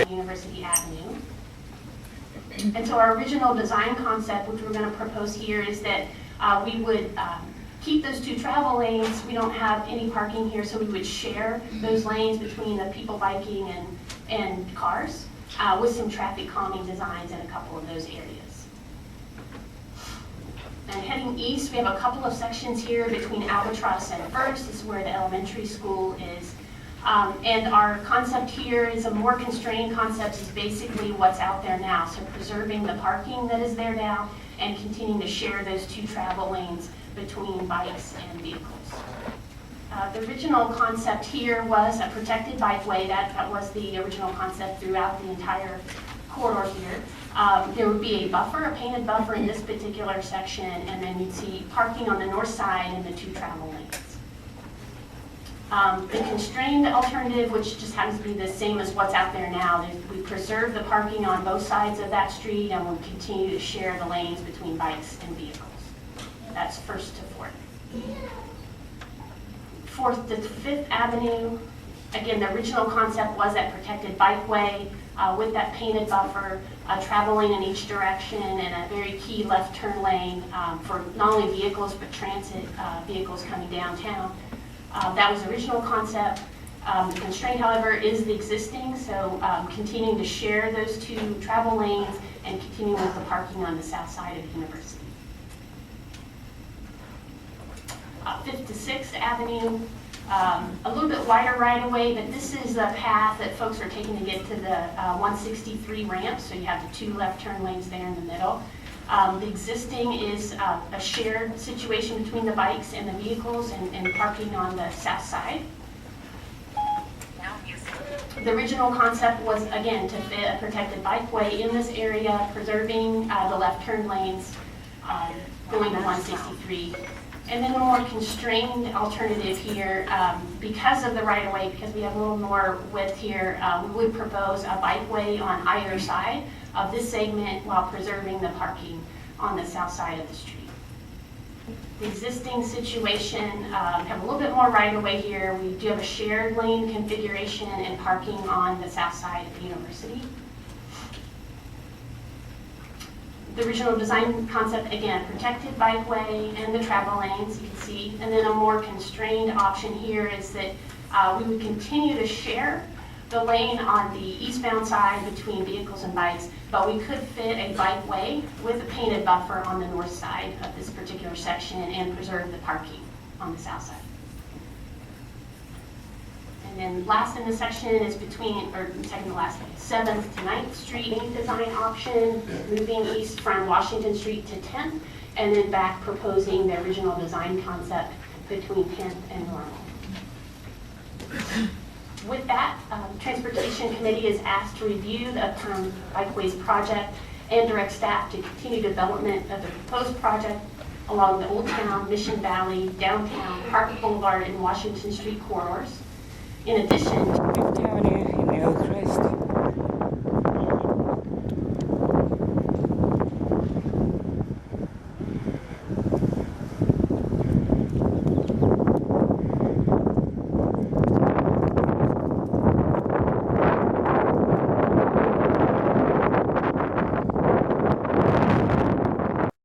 University Avenue. And so our original design concept, which we're going to propose here, is that we would keep those two travel lanes. We don't have any parking here, so we would share those lanes between the people biking and cars with some traffic calming designs in a couple of those areas. And heading east, we have a couple of sections here between Albatross and First. This is where the elementary school is. And our concept here is a more constrained concept, is basically what's out there now. So preserving the parking that is there now and continuing to share those two travel lanes between bikes and vehicles. The original concept here was a protected bikeway. That was the original concept throughout the entire corridor here. There would be a buffer, a painted buffer in this particular section, and then you'd see parking on the north side and the two travel lanes. The constrained alternative, which just happens to be the same as what's out there now, we preserve the parking on both sides of that street and we'll continue to share the lanes between bikes and vehicles. That's First to Fourth. Fourth to Fifth Avenue, again, the original concept was that protected bikeway with that painted buffer, travel lane in each direction, and a very key left turn lane for not only vehicles but transit vehicles coming downtown. That was the original concept. The constraint, however, is the existing, so continuing to share those two travel lanes and continuing with the parking on the south side of the university. Fifth to Sixth Avenue, a little bit wider right-of-way, but this is the path that folks are taking to get to the 163 ramp, so you have the two left turn lanes there in the middle. The existing is a shared situation between the bikes and the vehicles and parking on the south side. The original concept was, again, to fit a protected bikeway in this area, preserving the left turn lanes going to 163. And then a more constrained alternative here, because of the right-of-way, because we have a little more width here, we would propose a bikeway on either side of this segment while preserving the parking on the south side of the street. The existing situation, have a little bit more right-of-way here. We do have a shared lane configuration and parking on the south side of the university. The original design concept, again, protected bikeway and the travel lanes, you can see. And then a more constrained option here is that we would continue to share the lane on the eastbound side between vehicles and bikes, but we could fit a bikeway with a painted buffer on the north side of this particular section and preserve the parking on the south side. And then last in the section is between, or second to last, 7th to 9th Street design option, moving east from Washington Street to 10th, and then back proposing the original design concept between 10th and Normal. With that, Transportation Committee is asked to review the Uptown Bikeways project and direct staff to continue development of the proposed project along the Old Town, Mission Valley, Downtown, Park Boulevard, and Washington Street corridors. in addition, County